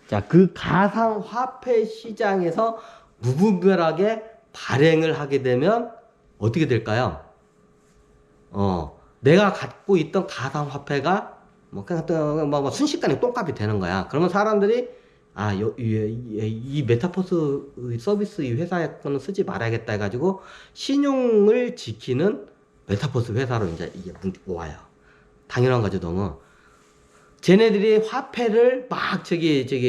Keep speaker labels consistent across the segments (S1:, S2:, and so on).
S1: 자, 그 가상화폐 시장에서 무분별하게 발행을 하게 되면 어떻게 될까요? 내가 갖고 있던 가상화폐가 뭐 그냥 뭐 순식간에 똥값이 되는 거야. 그러면 사람들이 이 메타버스 서비스 이 회사에 거는 쓰지 말아야겠다 해가지고 신용을 지키는 메타버스 회사로 이제 이게 와요. 당연한 거죠, 너무. 쟤네들이 화폐를 막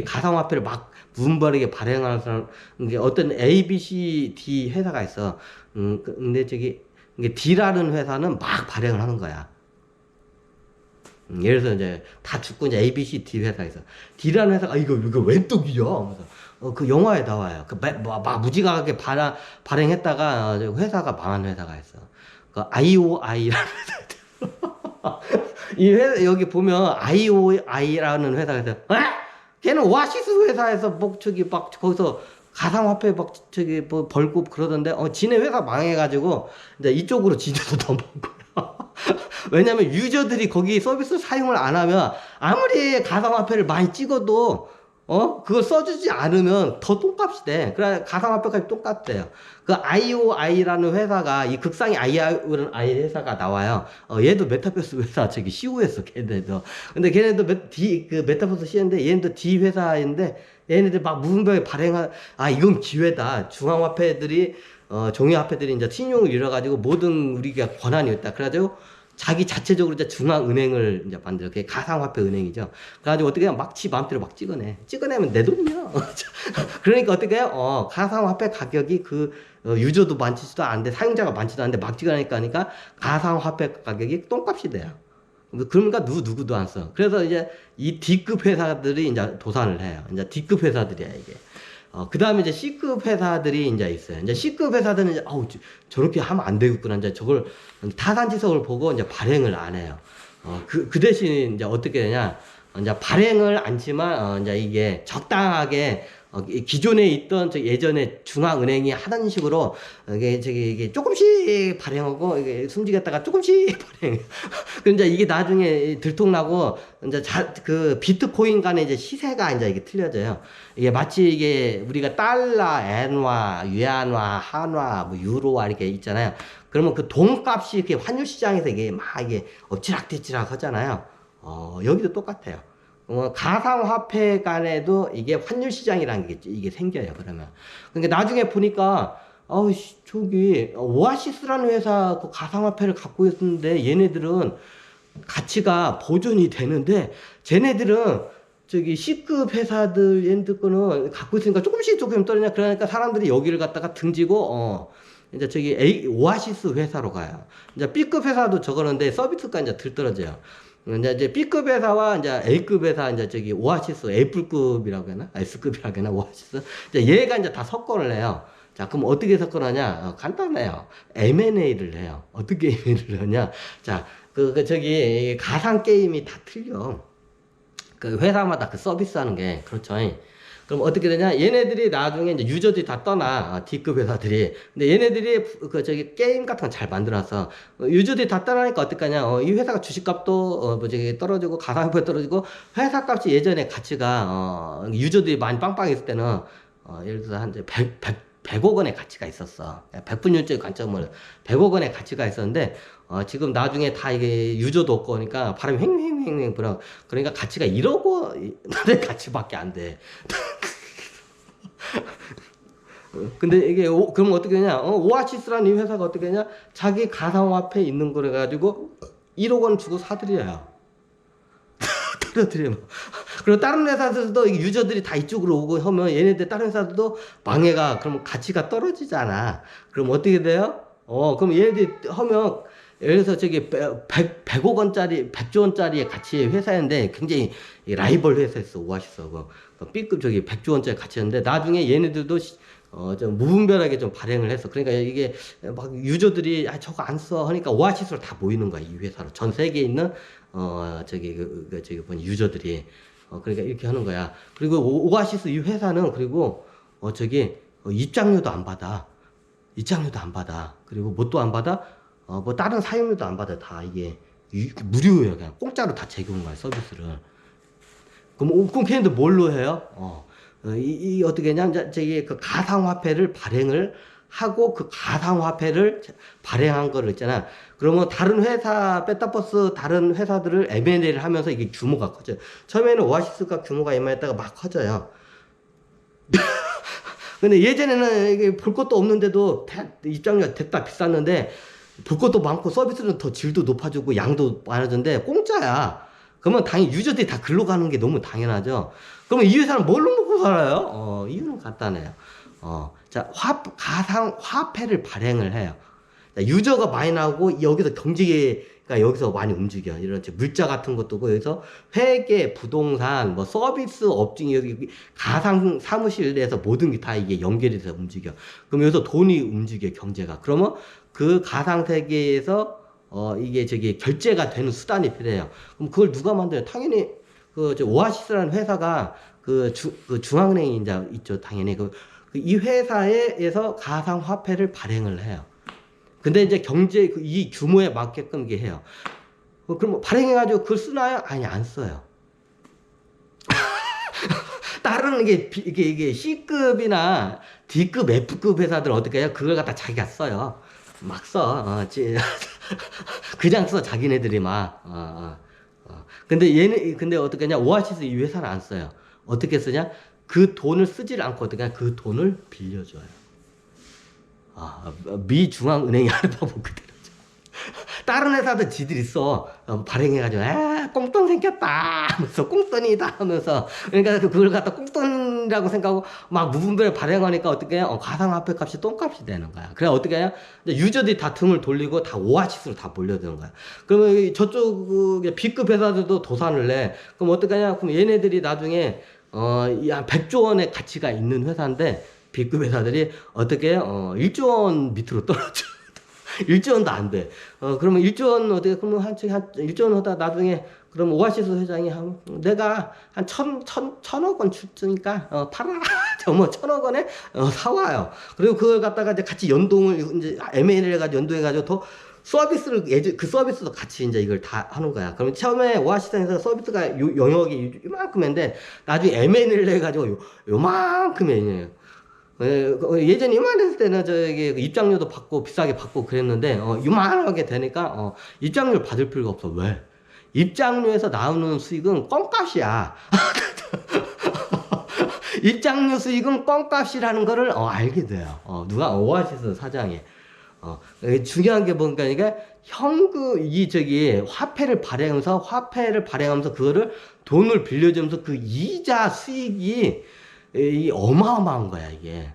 S1: 가상화폐를 막 무분별하게 발행하는 게 어떤 A, B, C, D 회사가 있어. 근데 이게 D라는 회사는 막 발행을 하는 거야. 예를 들어서 이제 다 죽고 이제 A, B, C, D 회사가 있어. D라는 회사가 이거 웬 떡이야? 하면서 그 영화에 나와요. 막 무지각하게 발행했다가 회사가 망한 회사가 있어. 그 IOI라는 회사. 이 회사 여기 보면 IOI라는 회사가 있어. 걔는 오아시스 회사에서 뭐 막 거기서 가상화폐 막 뭐 벌고 그러던데 지네 회사 망해가지고 이제 이쪽으로 지져서 넘어온 거야. 왜냐면 유저들이 거기 서비스 사용을 안 하면 아무리 가상화폐를 많이 찍어도 그걸 써주지 않으면 더 똥값이 돼. 그래 가상화폐까지 똥값 돼요. 그 IOI라는 회사가 이 극상의 IOI 회사가 나와요. 얘도 메타버스 회사 CO였어 걔네도. 근데 걔네도 그 메타버스 C인데 얘네도 D 회사인데 얘네들 막 무분별하게 발행한 이건 기회다. 중앙화폐들이 종이화폐들이 이제 신용을 잃어가지고 모든 우리가 권한이 있다. 그래가지고 자기 자체적으로 이제 중앙은행을 이제 만들어. 그게 가상화폐 은행이죠. 그래가지고 어떻게 막 지 마음대로 막 찍어내. 찍어내면 내 돈이야. 그러니까 어떻게 해요? 가상화폐 가격이 유저도 많지도 않은데 사용자가 많지도 않은데 막 찍어내니까 하니까 가상화폐 가격이 똥값이 돼요. 그러니까 누구도 안 써. 그래서 이제 이 D급 회사들이 이제 도산을 해요. 이제 D급 회사들이야, 이게. 그 다음에 이제 C급 회사들이 이제 있어요. 이제 C급 회사들은 이제, 저렇게 하면 안 되겠구나. 이제 저걸 타산지석을 보고 이제 발행을 안 해요. 그 대신 이제 어떻게 되냐. 이제 발행을 않지만, 이제 이게 적당하게, 기존에 있던 예전에 중앙은행이 하던 식으로 이게 조금씩 발행하고 이게 숨지겠다가 조금씩 발행. 근데 이게 나중에 들통나고 이제 그 비트코인 간의 이제 시세가 이제 이게 틀려져요. 이게 마치 이게 우리가 달러, 엔화, 위안화, 한화, 뭐 유로화 이렇게 있잖아요. 그러면 그 돈값이 이렇게 환율 시장에서 이게 막 이게 엎치락뒤치락 하잖아요. 여기도 똑같아요. 가상화폐 간에도 이게 환율 시장이라는 게 이게 생겨요, 그러면. 그러니까 나중에 보니까, 저기, 오아시스라는 회사 그 가상화폐를 갖고 있었는데 얘네들은 가치가 보존이 되는데, 쟤네들은 C급 회사들, 얘네들 거는 갖고 있으니까 조금씩 떨어지냐. 그러니까 사람들이 여기를 갖다가 등지고, 이제 오아시스 회사로 가요. 이제 B급 회사도 저거는데 서비스가 이제 들떨어져요. 이제 B급 회사와 이제 A급 회사, 이제 오아시스, 애플급이라고 하나? S급이라고 하나? 오아시스? 이제 얘가 이제 다 섞어를 해요. 자, 그럼 어떻게 섞어하냐? 간단해요. M&A를 해요. 어떻게 M&A를 하냐? 자, 가상 게임이 다 틀려. 그 회사마다 그 서비스 하는 게, 그렇죠. 그럼 어떻게 되냐? 얘네들이 나중에 이제 유저들이 다 떠나, D급 회사들이. 근데 얘네들이 게임 같은 거 잘 만들어서, 유저들이 다 떠나니까 어떡하냐? 이 회사가 주식값도, 떨어지고, 가상화폐 떨어지고, 회사 값이 예전에 가치가, 유저들이 많이 빵빵했을 때는, 예를 들어서 한 100억 원의 가치가 있었어. 100분율적 관점을 100억 원의 가치가 있었는데, 지금 나중에 다 이게 유저도 없고 그러니까 바람이 횡횡횡횡 불어. 그러니까 가치가 1억 원의 가치밖에 안 돼. 근데 이게 그럼 어떻게 하냐? 오아시스라는 이 회사가 어떻게 하냐? 자기 가상화폐 있는 거래 가지고 1억 원 주고 사들여요. 떨어뜨려. 그리고 다른 회사들도 유저들이 다 이쪽으로 오고 하면 얘네들 다른 회사들도 망해가. 그럼 가치가 떨어지잖아. 그럼 어떻게 돼요? 그럼 얘네들이 하면 예를 들어서 100억 원짜리, 100조 원짜리의 가치의 회사인데 굉장히 라이벌 회사였어, 오아시스하고. B급 100조 원짜리 가치였는데 나중에 얘네들도 좀 무분별하게 좀 발행을 했어. 그러니까 이게 막 유저들이 저거 안 써 하니까 오아시스로 다 모이는 거야, 이 회사로. 전 세계에 있는 유저들이. 그러니까 이렇게 하는 거야. 그리고 오아시스 이 회사는 그리고 입장료도 안 받아. 입장료도 안 받아. 그리고 뭣도 안 받아? 뭐 다른 사용료도 안 받아. 다 이게 무료예요. 그냥 공짜로 다 제공한 거야, 서비스를. 그럼 걔네들 뭘로 해요? 어떻게 했냐? 저기 그 가상화폐를 발행을 하고 그 가상화폐를 발행한 거를 있잖아. 그러면 다른 회사, 베타버스 다른 회사들을 M&A를 하면서 이게 규모가 커져요. 처음에는 오아시스가 규모가 이만했다가 막 커져요. 근데 예전에는 이게 볼 것도 없는데도 입장료가 됐다 비쌌는데 볼 것도 많고 서비스는 더 질도 높아지고 양도 많아졌는데 공짜야. 그러면 당연히 유저들이 다 글로 가는 게 너무 당연하죠. 그러면 이 회사는 뭘로 먹고 살아요? 이유는 간단해요. 자, 가상 화폐를 발행을 해요. 자, 유저가 많이 나오고 여기서 경제가 여기서 많이 움직여. 이런 물자 같은 것도고 여기서 회계, 부동산, 뭐 서비스 업종이 여기 가상 사무실 내에서 모든 게 다 이게 연결이 돼서 움직여. 그럼 여기서 돈이 움직여 경제가. 그러면 그 가상 세계에서 이게 저기 결제가 되는 수단이 필요해요. 그럼 그걸 누가 만들어요? 당연히 오아시스라는 회사가 그 중앙은행이 이제 있죠. 당연히 이 회사에서 가상 화폐를 발행을 해요. 근데 이제 경제 이 규모에 맞게끔 이게 해요. 그럼 발행해가지고 그걸 쓰나요? 아니, 안 써요. 다른 이게 C급이나 D급, F급 회사들 어떻게 해요? 그걸 갖다 자기가 써요. 막 써. 그냥 써, 자기네들이 막. 근데 어떻게 하냐? 오아시스 이 회사는 안 써요. 어떻게 쓰냐? 그 돈을 쓰질 않고 어떻게 하냐? 그 돈을 빌려줘요. 미 중앙은행이 하는 법은 그대로죠. 다른 회사도 지들이 써. 발행해가지고, 꽁돈 생겼다 하면서, 꽁돈이다 하면서, 그러니까 그걸 갖다 꽁돈이라고 생각하고, 막 무분별히 발행하니까 어떻게 해요? 가상화폐 값이 똥값이 되는 거야. 그래, 어떻게 해요? 유저들이 다 등을 돌리고 다 오아시스로 다 몰려드는 거야. 그러면 저쪽, B급 회사들도 도산을 내. 그럼 어떻게 하냐? 그럼 얘네들이 나중에, 한 100조 원의 가치가 있는 회사인데, B급 회사들이 어떻게 해요? 1조 원 밑으로 떨어져. 1조 원도 안 돼. 그러면 1조 원 어떻게, 그러면 한 1조 원 하다 나중에, 그럼 오아시스 회장이 내가 한 천억 원 줬으니까, 팔아라. 뭐, 천억 원에, 사와요. 그리고 그걸 갖다가 이제 같이 연동을, 이제 M&A를 해가지고 연동해가지고 더 서비스를, 그 서비스도 같이 이제 이걸 다 하는 거야. 그러면 처음에 오아시스에서 서비스가 영역이 요만큼인데, 나중에 M&A를 해가지고 요만큼이에요. 예전에 이만했을 때는 저기 입장료도 받고 비싸게 받고 그랬는데 이만하게 되니까 입장료 받을 필요가 없어. 왜? 입장료에서 나오는 수익은 껌값이야. 입장료 수익은 껌값이라는 거를 알게 돼요. 누가 오아시스 사장이. 중요한 게 뭔가 이게 화폐를 발행하면서 그거를 돈을 빌려주면서 그 이자 수익이 어마어마한 거야, 이게.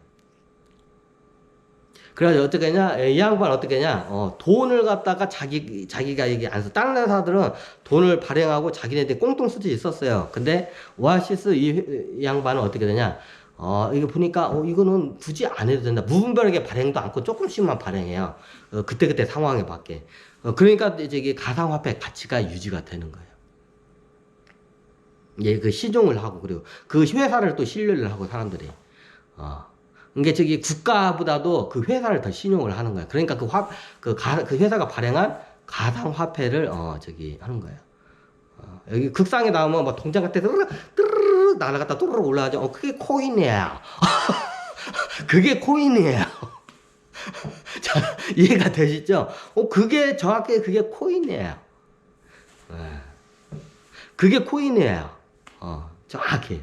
S1: 그래서 어떻게 하냐, 이 양반 어떻게 하냐, 돈을 갖다가 자기가 이게 안 써. 다른 회사들은 돈을 발행하고 자기네들이 꽁돈 수지 있었어요. 근데 오아시스 이 양반은 어떻게 되냐, 이거 보니까, 이거는 굳이 안 해도 된다. 무분별하게 발행도 않고 조금씩만 발행해요. 그때그때 상황에 맞게. 그러니까 이제 이게 가상화폐 가치가 유지가 되는 거예요. 예, 그 시종을 하고, 그리고 그 회사를 또 신뢰를 하고, 사람들이. 이게 국가보다도 그 회사를 더 신용을 하는 거야. 그러니까 그 회사가 발행한 가상화폐를, 하는 거예요. 여기 극상에 나오면 막 동전 같아, 뜨르르 날아갔다 또르르 올라가죠. 그게 코인이에요. 그게 코인이에요. 자, 이해가 되시죠? 정확히 그게 코인이에요. 그게 코인이에요. 정확히.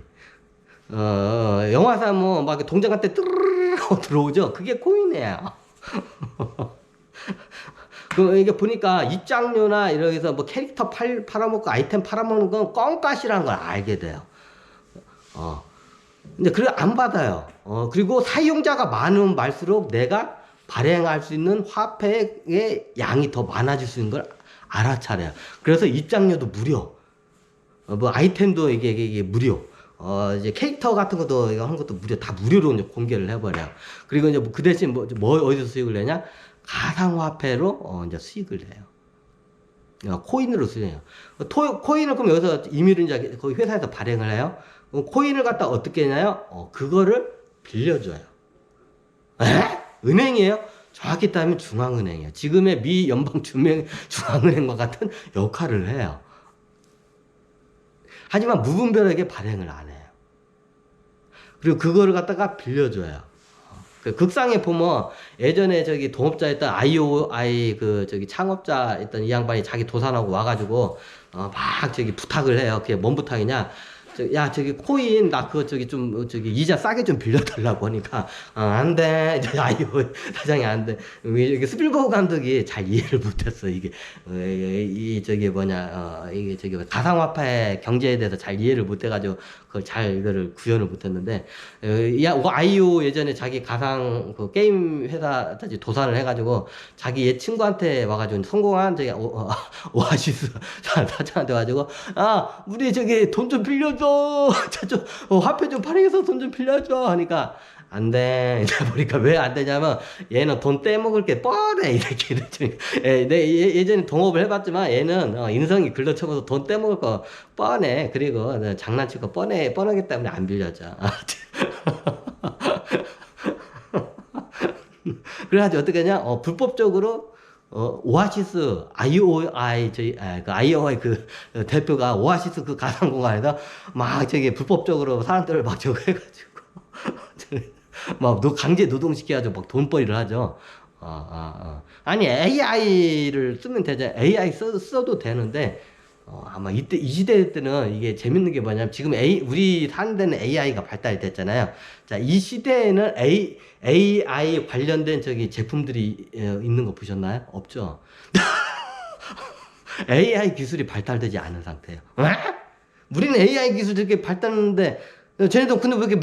S1: 영화사 막 동전 같아 뜨르르 들어오죠? 그게 코인이에요. 이게 보니까 입장료나 이렇게해서 뭐 캐릭터 팔아먹고 아이템 팔아먹는 건 껌값이라는 걸 알게 돼요. 근데 그걸 안 받아요. 그리고 사용자가 많으면 많을수록 내가 발행할 수 있는 화폐의 양이 더 많아질 수 있는 걸 알아차려요. 그래서 입장료도 무료. 뭐 아이템도 이게 무료. 이제 캐릭터 같은 것도 이거 하는 것도 무료, 다 무료로 이제 공개를 해버려요. 그리고 이제 그 대신 뭐 어디서 수익을 내냐? 가상화폐로 이제 수익을 내요. 코인으로 수익해요. 코인을 그럼 여기서 임의로 이제 거기 회사에서 발행을 해요. 코인을 갖다 어떻게 했냐요? 그거를 빌려줘요. 에? 은행이에요? 정확히 따지면 중앙은행이에요. 지금의 미 연방 중앙은행과 같은 역할을 해요. 하지만 무분별하게 발행을 안 해요. 그리고 그거를 갖다가 빌려줘요. 그 극상에 보면 예전에 저기 동업자였던 IOI 그 저기 창업자였던 이 양반이 자기 도산하고 와가지고 막 저기 부탁을 해요. 그게 뭔 부탁이냐? 야 저기 코인 나 그거 저기 좀 저기 이자 싸게 좀 빌려달라고 하니까 안 돼. IOI 사장이 안 돼. 이게 스필버그 감독이 잘 이해를 못했어. 이게 이 저기 뭐냐 이게 저기 가상화폐 경제에 대해서 잘 이해를 못해가지고 그걸 잘 이거를 구현을 못했는데 야 아이오 예전에 자기 가상 그 게임 회사 도산을 해가지고 자기 옛 친구한테 와가지고 성공한 저기 오아시스 사장한테 와가지고 우리 저기 돈 좀 빌려줘 저좀 화폐 좀 발행해서 돈 좀 빌려줘 하니까 안 돼. 보니까 왜 안 되냐면 얘는 돈 떼먹을 게 뻔해 이렇게 예전에 동업을 해봤지만 얘는 인성이 글러쳐서 돈 떼먹을 거 뻔해. 그리고 장난칠 거 뻔하기 때문에 안 빌려줘. 그래가지고 어떻게 하냐 불법적으로 오아시스 IOI 그 IOI 그 대표가 오아시스 그 가상공간에서 막 저기 불법적으로 사람들을 막 저거 해가지고 막 강제 노동시켜가지고 막 돈벌이를 하죠. 아니 AI를 쓰면 되잖아. AI 써도 되는데 아마 이때 이 시대 때는 이게 재밌는 게 뭐냐면 지금 우리 사는 데는 AI가 발달이 됐잖아요. 자, 이 시대에는 AI 관련된 저기 제품들이 있는 거 보셨나요? 없죠. AI 기술이 발달되지 않은 상태예요. 우리는 AI 기술이 이렇게 발달했는데 쟤네도 근데 왜 이렇게